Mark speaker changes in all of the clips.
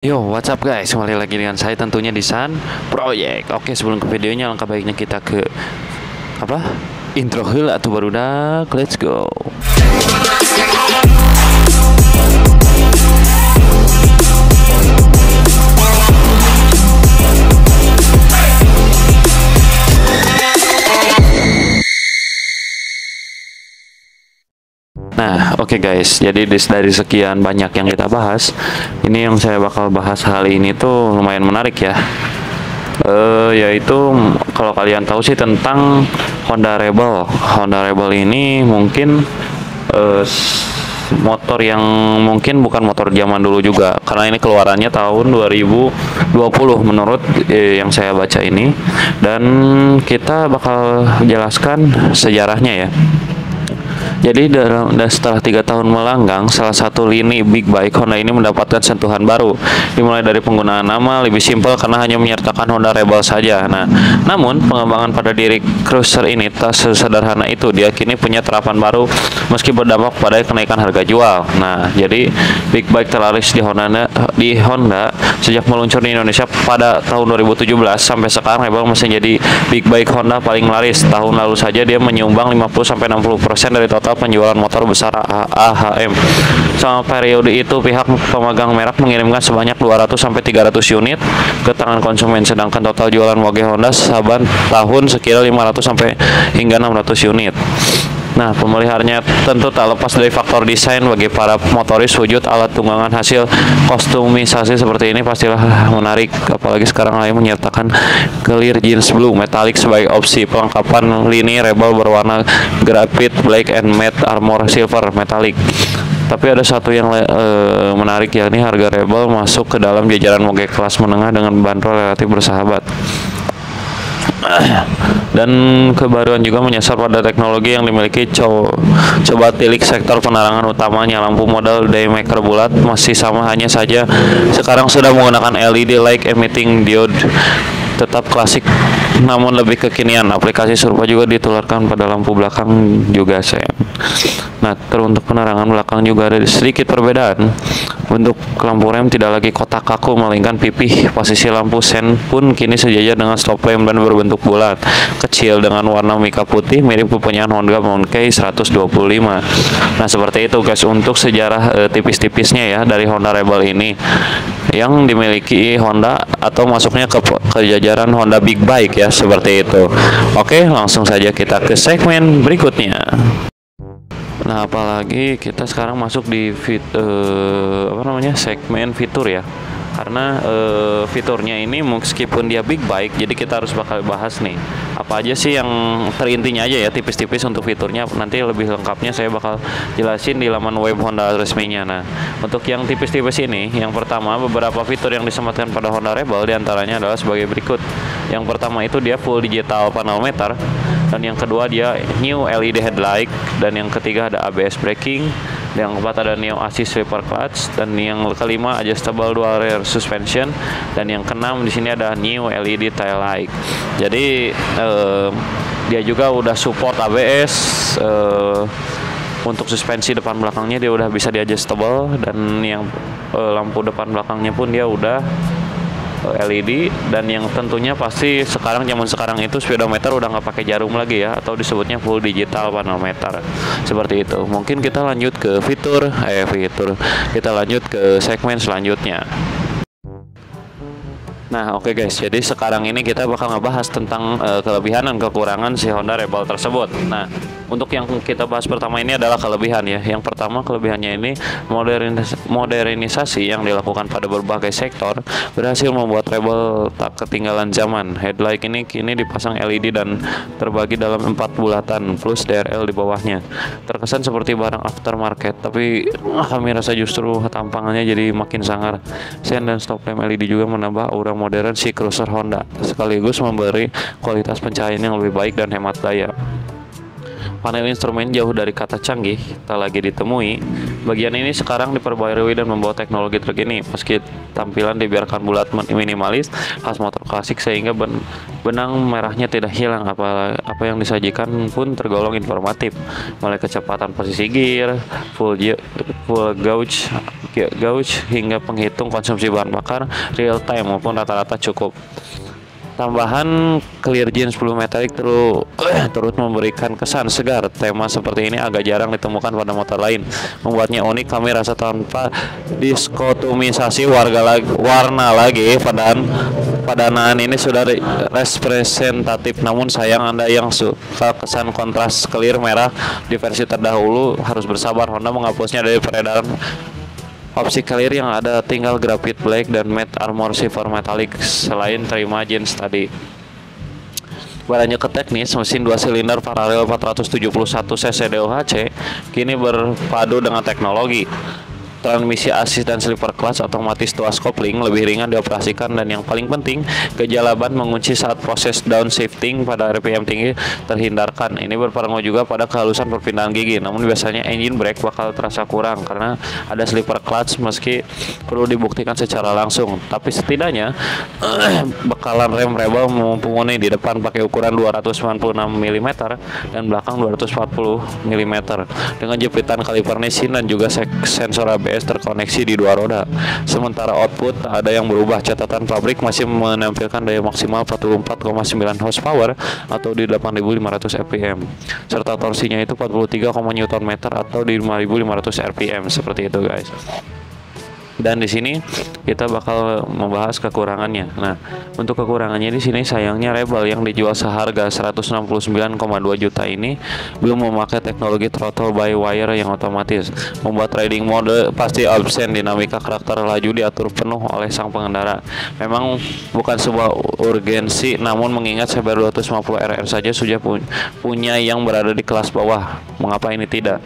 Speaker 1: Yo, what's up guys? Kembali lagi dengan saya tentunya di Sun Project. Oke, sebelum ke videonya, langkah baiknya kita ke apa? Intro heula atau barudak. Let's go. Nah, oke guys. Jadi dari sekian banyak yang kita bahas, ini yang saya bakal bahas kali ini tuh lumayan menarik ya. Yaitu kalau kalian tahu sih tentang Honda Rebel. Honda Rebel ini mungkin motor yang mungkin bukan motor zaman dulu juga, karena ini keluarannya tahun 2020 menurut yang saya baca ini, dan kita bakal jelaskan sejarahnya ya. Jadi setelah 3 tahun melanggang, salah satu lini big bike Honda ini mendapatkan sentuhan baru. Dimulai dari penggunaan nama lebih simpel karena hanya menyertakan Honda Rebel saja. Nah, namun pengembangan pada diri cruiser ini tak sesederhana itu. Dia kini punya terapan baru meski berdampak pada kenaikan harga jual. Nah, jadi big bike terlaris di Honda sejak meluncur di Indonesia pada tahun 2017 sampai sekarang Rebel masih jadi big bike Honda paling laris. Tahun lalu saja dia menyumbang 50-60% dari total penjualan motor besar AHM. Selama periode itu, pihak pemegang merek mengirimkan sebanyak 200-300 unit ke tangan konsumen, sedangkan total jualan moge Honda saban tahun sekira 500 hingga 600 unit. Nah, pemeliharaannya tentu tak lepas dari faktor desain. Bagi para motoris, wujud alat tunggangan hasil kostumisasi seperti ini pastilah menarik, apalagi sekarang lain menyertakan clear jeans blue metallic sebagai opsi pelengkapan. Lini Rebel berwarna grafit black and matte armor silver metallic. Tapi ada satu yang menarik, yakni harga Rebel masuk ke dalam jajaran moge kelas menengah dengan bandrol relatif bersahabat. Dan kebaruan juga menyasar pada teknologi yang dimiliki. Coba tilik sektor penerangan utamanya. Lampu model daymaker bulat masih sama, hanya saja sekarang sudah menggunakan LED light emitting diode. Tetap klasik namun lebih kekinian. Aplikasi serupa juga ditularkan pada lampu belakang juga saya. Nah, teruntuk penerangan belakang juga ada sedikit perbedaan. Untuk lampu rem tidak lagi kotak kaku melainkan pipih. Posisi lampu sen pun kini sejajar dengan stop lamp dan berbentuk bulat kecil dengan warna mika putih mirip kepunyaan Honda Monkey 125. Nah, seperti itu guys untuk sejarah tipis-tipisnya ya dari Honda Rebel ini yang dimiliki Honda atau masuknya ke jajaran Honda Big Bike ya, seperti itu. Oke, langsung saja kita ke segmen berikutnya. Nah, apalagi kita sekarang masuk di segmen fitur ya. Karena fiturnya ini meskipun dia big bike, jadi kita harus bakal bahas nih apa aja sih yang terintinya aja ya, tipis-tipis untuk fiturnya. Nanti lebih lengkapnya saya bakal jelasin di laman web Honda resminya. Nah, untuk yang tipis-tipis ini, yang pertama, beberapa fitur yang disematkan pada Honda Rebel diantaranya adalah sebagai berikut. Yang pertama itu dia full digital panometer, dan yang kedua dia new LED headlight, dan yang ketiga ada ABS braking, yang keempat ada neo assist sleeper clutch, dan yang kelima adjustable dual rear suspension, dan yang keenam di sini ada new LED tail light. Jadi dia juga udah support ABS. Untuk suspensi depan belakangnya dia udah bisa di adjustable, dan yang lampu depan belakangnya pun dia udah LED, dan yang tentunya pasti zaman sekarang itu speedometer udah nggak pakai jarum lagi ya, atau disebutnya full digital panometer, seperti itu. Mungkin kita lanjut ke kita lanjut ke segmen selanjutnya. Nah, oke guys, jadi sekarang ini kita bakal ngebahas tentang kelebihan dan kekurangan si Honda Rebel tersebut. Nah, untuk yang kita bahas pertama ini adalah kelebihan ya. Yang pertama, kelebihannya ini modernisasi yang dilakukan pada berbagai sektor berhasil membuat Rebel tak ketinggalan zaman. Headlight ini kini dipasang LED dan terbagi dalam 4 bulatan plus DRL di bawahnya. Terkesan seperti barang aftermarket, tapi kami rasa justru tampangannya jadi makin sangar. Sen dan stop lamp LED juga menambah aura modern si cruiser Honda, sekaligus memberi kualitas pencahayaan yang lebih baik dan hemat daya. Panel instrumen jauh dari kata canggih, tak lagi ditemui. Bagian ini sekarang diperbarui dan membawa teknologi terkini. Meski tampilan dibiarkan bulat minimalis, khas motor klasik sehingga benang merahnya tidak hilang. Apa yang disajikan pun tergolong informatif, mulai kecepatan posisi gear, full gauge hingga penghitung konsumsi bahan bakar real time maupun rata-rata cukup. Tambahan clear jeans blue metallic turut memberikan kesan segar. Tema seperti ini agak jarang ditemukan pada motor lain, membuatnya unik. Kami rasa tanpa diskotomisasi warna lagi, padanaan ini sudah representatif. Namun sayang Anda yang suka kesan kontras clear merah di versi terdahulu harus bersabar. Honda menghapusnya dari peredaran. Opsi clear yang ada tinggal graphite black dan matte armor silver metallic selain terima jeans tadi. Berlanjut ke teknis, mesin 2 silinder paralel 471 cc DOHC kini berpadu dengan teknologi transmisi asis dan sleeper clutch otomatis tuas kopling lebih ringan dioperasikan, dan yang paling penting kejalaban mengunci saat proses downshifting pada RPM tinggi terhindarkan. Ini berpengaruh juga pada kehalusan perpindahan gigi, namun biasanya engine brake bakal terasa kurang karena ada sleeper clutch meski perlu dibuktikan secara langsung. Tapi setidaknya bekalan rem Rebel mumpuni. Di depan pakai ukuran 296 mm dan belakang 240 mm dengan jepitan kaliper Nissin dan juga sensor ABS terkoneksi di dua roda. Sementara output tak ada yang berubah. Catatan pabrik masih menampilkan daya maksimal 44,9 horsepower atau di 8.500 rpm, serta torsinya itu 43, Nm atau di 5.500 rpm. Seperti itu guys. Dan di sini kita bakal membahas kekurangannya. Nah, untuk kekurangannya di sini sayangnya Rebel yang dijual seharga 169,2 juta ini belum memakai teknologi throttle by wire yang otomatis. Membuat riding mode pasti absen, dinamika karakter laju diatur penuh oleh sang pengendara. Memang bukan sebuah urgensi, namun mengingat CBR 250 RR saja sudah punya yang berada di kelas bawah, mengapa ini tidak?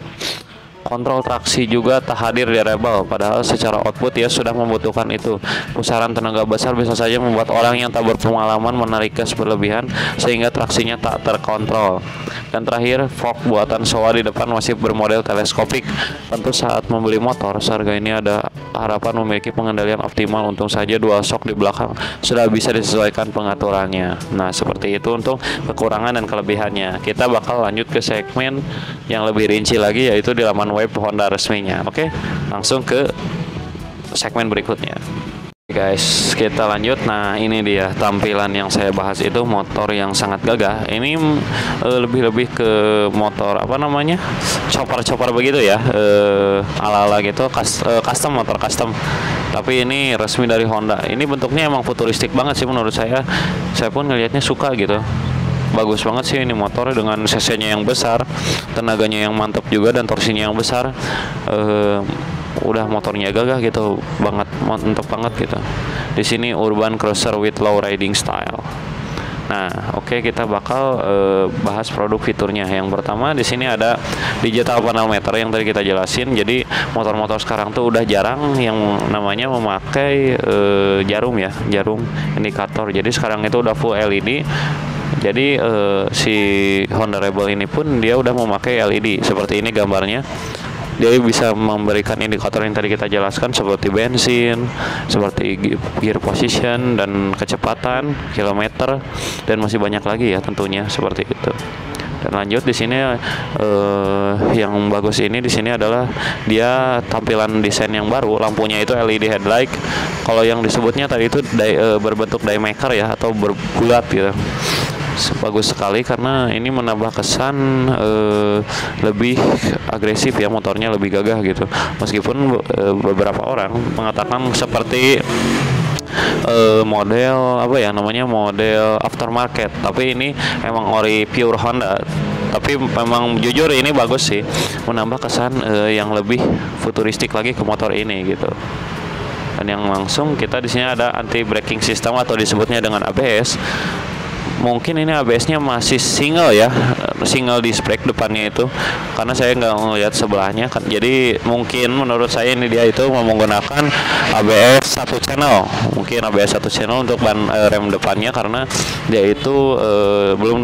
Speaker 1: Kontrol traksi juga tak hadir di Rebel, padahal secara output ia sudah membutuhkan itu. Pusaran tenaga besar bisa saja membuat orang yang tak berpengalaman menarik gas berlebihan sehingga traksinya tak terkontrol. Dan terakhir, fog buatan Showa di depan masih bermodel teleskopik. Tentu saat membeli motor seharga ini ada harapan memiliki pengendalian optimal. Untung saja dual shock di belakang sudah bisa disesuaikan pengaturannya. Nah, seperti itu untuk kekurangan dan kelebihannya. Kita bakal lanjut ke segmen yang lebih rinci lagi, yaitu di laman web Honda resminya. Oke, langsung ke segmen berikutnya. Guys, kita lanjut. Nah, ini dia tampilan yang saya bahas, itu motor yang sangat gagah. Ini lebih-lebih ke motor apa namanya, chopper begitu ya, ala-ala gitu, custom, motor custom. Tapi ini resmi dari Honda. Ini bentuknya emang futuristik banget sih menurut saya. Saya pun ngelihatnya suka gitu. Bagus banget sih ini motor dengan cc-nya yang besar, tenaganya yang mantap juga, dan torsinya yang besar. Udah motornya gagah gitu banget, mantap banget gitu. Di sini urban cruiser with low riding style. Nah, oke, kita bakal bahas produk fiturnya. Yang pertama di sini ada digital panel meter yang tadi kita jelasin. Jadi motor-motor sekarang tuh udah jarang yang namanya memakai jarum indikator. Jadi sekarang itu udah full LED. Jadi si Honda Rebel ini pun dia udah memakai LED seperti ini gambarnya. Dia bisa memberikan indikator yang tadi kita jelaskan seperti bensin, seperti gear position dan kecepatan, kilometer, dan masih banyak lagi ya tentunya seperti itu. Dan lanjut di sini yang bagus ini di sini adalah dia tampilan desain yang baru, lampunya itu LED headlight. Kalau yang disebutnya tadi itu berbentuk diemaker ya, atau berbulat gitu. Bagus sekali karena ini menambah kesan lebih agresif ya, motornya lebih gagah gitu. Meskipun beberapa orang mengatakan seperti model apa ya namanya, model aftermarket, tapi ini emang ori pure Honda. Tapi memang jujur ini bagus sih, menambah kesan yang lebih futuristik lagi ke motor ini gitu. Dan yang langsung kita di sini ada anti braking system atau disebutnya dengan ABS. mungkin ini ABS-nya masih single ya, single disc brake depannya itu, karena saya nggak ngelihat sebelahnya kan. Jadi mungkin menurut saya ini dia itu menggunakan ABS satu channel, mungkin ABS satu channel untuk rem depannya, karena dia itu belum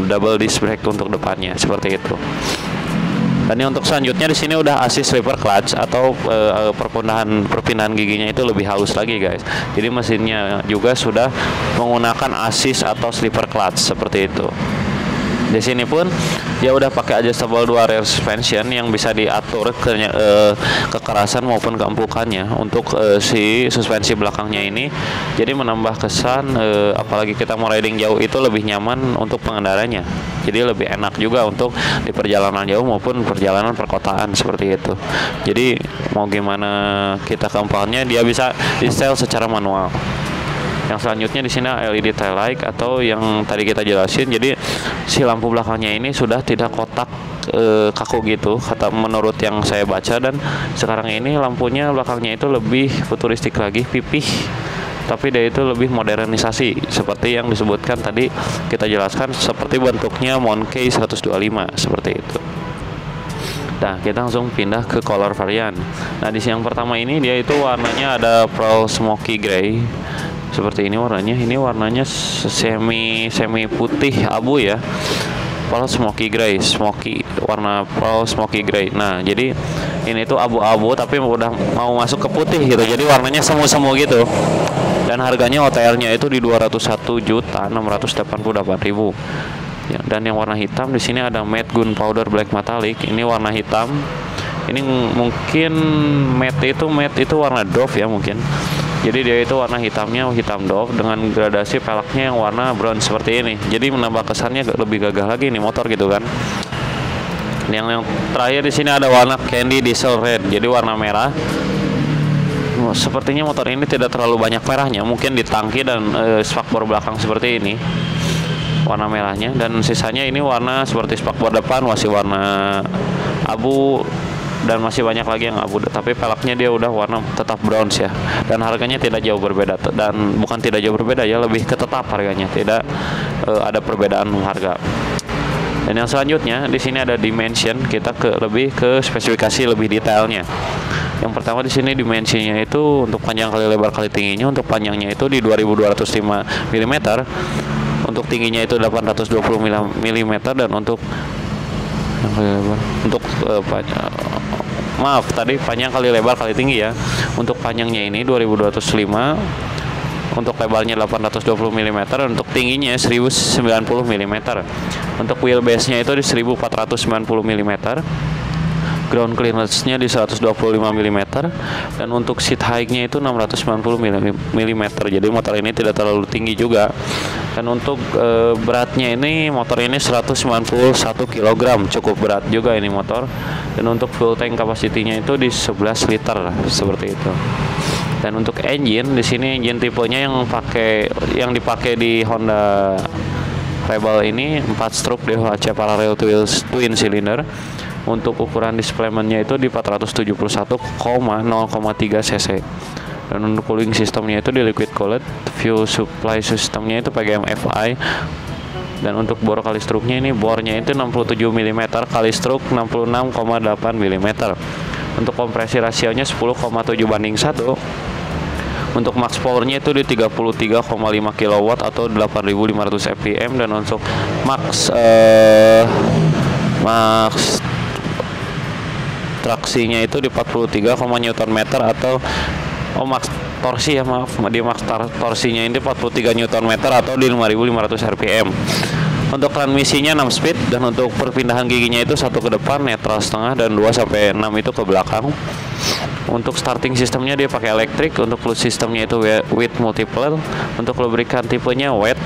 Speaker 1: double disc brake untuk depannya seperti itu. Dan yang untuk selanjutnya di sini udah assist slipper clutch atau perpindahan giginya itu lebih halus lagi guys. Jadi mesinnya juga sudah menggunakan assist atau slipper clutch seperti itu. Di sini pun dia udah pakai adjustable dual rear suspension yang bisa diatur kekerasan maupun keempukannya untuk si suspensi belakangnya ini. Jadi menambah kesan apalagi kita mau riding jauh itu lebih nyaman untuk pengendaranya. Jadi lebih enak juga untuk di perjalanan jauh maupun perjalanan perkotaan seperti itu. Jadi mau gimana kita keempukannya, dia bisa di setel secara manual. Yang selanjutnya di sini LED tail light atau yang tadi kita jelasin. Jadi si lampu belakangnya ini sudah tidak kotak kaku gitu, kata menurut yang saya baca, dan sekarang ini lampunya belakangnya itu lebih futuristik lagi, pipih. Tapi dia itu lebih modernisasi seperti yang disebutkan tadi kita jelaskan, seperti bentuknya Monkey 125 seperti itu. Nah, kita langsung pindah ke color varian. Nah, di yang pertama ini dia itu warnanya ada pearl smoky gray. Seperti ini warnanya. Ini warnanya semi putih abu ya. Pearl smoky gray, warna pearl smoky gray. Nah, jadi ini tuh abu-abu tapi udah mau masuk ke putih gitu. Jadi warnanya semu-semu gitu. Dan harganya OTR-nya itu di 201.688.000. Ya, dan yang warna hitam di sini ada matte gunpowder black metallic. Ini warna hitam. Ini mungkin matte itu warna doff ya mungkin. Jadi dia itu warna hitamnya hitam doff dengan gradasi peleknya yang warna brown seperti ini. Jadi menambah kesannya lebih gagah lagi nih motor gitu kan. Yang terakhir di sini ada warna candy diesel red. Jadi warna merah. Sepertinya motor ini tidak terlalu banyak merahnya, mungkin di tangki dan spakbor belakang seperti ini warna merahnya, dan sisanya ini warna seperti spakbor depan masih warna abu dan masih banyak lagi yang abu, tapi peleknya dia udah warna tetap bronze ya. Dan harganya tidak jauh berbeda, dan bukan tidak jauh berbeda ya, lebih ketetap harganya, tidak ada perbedaan harga. Dan yang selanjutnya di sini ada dimension, kita lebih ke spesifikasi lebih detailnya. Yang pertama di sini dimensinya itu untuk panjang kali lebar kali tingginya, untuk panjangnya itu di 2205 mm, untuk tingginya itu 820 mm, dan untuk panjang kali lebar kali tinggi ya. Untuk panjangnya ini 2205, untuk lebarnya 820 mm, dan untuk tingginya 1090 mm. Untuk wheelbase-nya itu di 1490 mm. Ground clearance-nya di 125 mm, dan untuk seat height-nya itu 690 mm. Jadi motor ini tidak terlalu tinggi juga. Dan untuk beratnya ini, motor ini 191 kg, cukup berat juga ini motor. Dan untuk full tank capacity-nya itu di 11 liter seperti itu. Dan untuk engine di sini, engine tipenya yang dipakai di Honda Rebel ini 4 stroke DHC parallel twin cylinder. Untuk ukuran displacement-nya itu di 471,0,3 cc. Dan untuk cooling sistemnya itu di liquid cooled, fuel supply sistemnya itu PGM-FI. Dan untuk bor kali struknya ini, bornya itu 67 mm, kali struk 66,8 mm. Untuk kompresi rasionya 10,7:1. Untuk max powernya itu di 33,5 kW atau 8.500 fpm. Dan untuk max traksinya itu di 43, Nm atau max torsi ya, maaf, di max torsinya ini 43 Nm atau di 5.500 rpm. Untuk transmisinya 6 speed, dan untuk perpindahan giginya itu 1 ke depan, netral setengah, dan 2 sampai 6 itu ke belakang. Untuk starting sistemnya dia pakai elektrik. Untuk fluid sistemnya itu with multiple. Untuk lubrikan tipenya wet,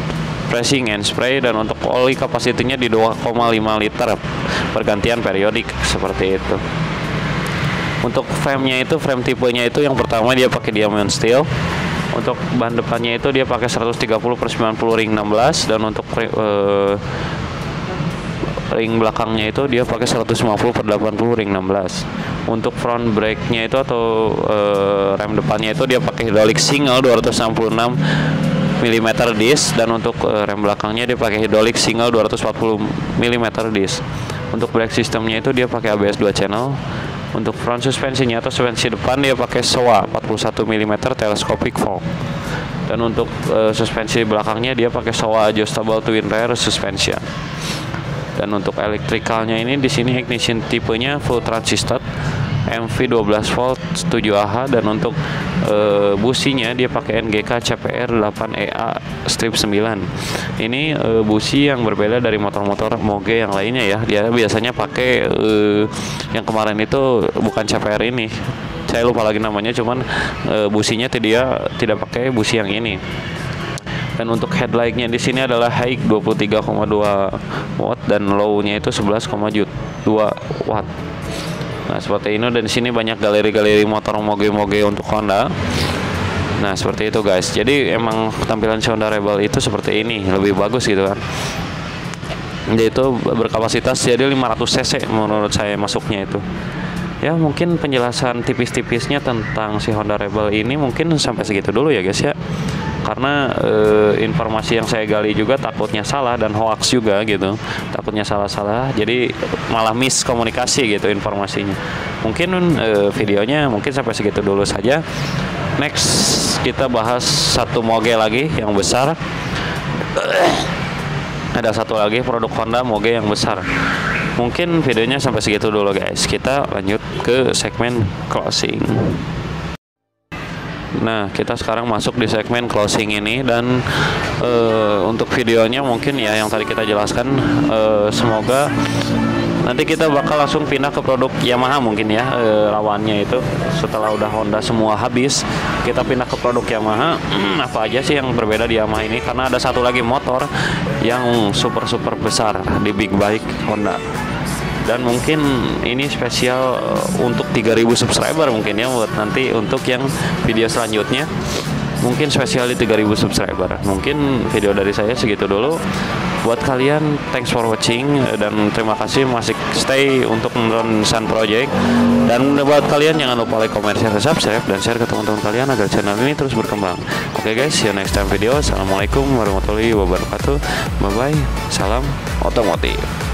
Speaker 1: pressing and spray, dan untuk oli kapasitinya di 2,5 liter pergantian periodik seperti itu. Untuk frame-nya itu, frame tipenya itu yang pertama dia pakai diamond steel. Untuk ban depannya itu dia pakai 130/90 ring 16, dan untuk ring belakangnya itu dia pakai 150/80 ring 16. Untuk front brake-nya itu atau rem depannya itu dia pakai hydraulic single 266 mm disc, dan untuk rem belakangnya dia pakai hydraulic single 240 mm disc. Untuk brake sistemnya itu dia pakai ABS 2 channel. Untuk front suspensinya atau suspensi depan dia pakai Showa 41 mm telescopic fork. Dan untuk suspensi belakangnya dia pakai Showa adjustable twin rear suspension. Dan untuk elektrikalnya ini di sini ignition tipenya full transistor MV 12 volt 7Ah, dan untuk businya dia pakai NGK CPR 8EA strip 9. Ini busi yang berbeda dari motor-motor Moge yang lainnya ya. Dia biasanya pakai yang kemarin itu bukan CPR ini. Saya lupa lagi namanya, cuman businya dia tidak pakai busi yang ini. Dan untuk headlightnya di sini adalah high 23,2 watt dan low-nya itu 11,2 watt. Nah, seperti ini. Dan di sini banyak galeri-galeri motor Moge-Moge untuk Honda. Nah, seperti itu guys. Jadi emang tampilan Honda Rebel itu seperti ini, lebih bagus gitu kan. Dia itu berkapasitas jadi 500 cc menurut saya masuknya itu. Ya mungkin penjelasan tipis-tipisnya tentang si Honda Rebel ini mungkin sampai segitu dulu ya guys ya. Karena informasi yang saya gali juga takutnya salah dan hoax juga gitu, takutnya salah-salah, jadi malah miskomunikasi gitu informasinya. Mungkin videonya mungkin sampai segitu dulu saja. Next kita bahas satu Moge lagi yang besar. Ada satu lagi produk Honda Moge yang besar. Mungkin videonya sampai segitu dulu guys. Kita lanjut ke segmen closing. Nah, kita sekarang masuk di segmen closing ini, dan untuk videonya mungkin ya yang tadi kita jelaskan, semoga nanti kita bakal langsung pindah ke produk Yamaha mungkin ya, lawannya itu setelah udah Honda semua habis, kita pindah ke produk Yamaha. Apa aja sih yang berbeda di Yamaha ini? Karena ada satu lagi motor yang super besar di big bike Honda. Dan mungkin ini spesial untuk 3000 subscriber mungkin ya, buat nanti untuk yang video selanjutnya mungkin spesial di 3000 subscriber. Mungkin video dari saya segitu dulu. Buat kalian, thanks for watching, dan terima kasih masih stay untuk menonton Sun Project. Dan buat kalian jangan lupa like, comment, share, subscribe, dan share ke teman-teman kalian agar channel ini terus berkembang. Oke guys, see you next time video. Assalamualaikum warahmatullahi wabarakatuh. Bye bye. Salam otomotif.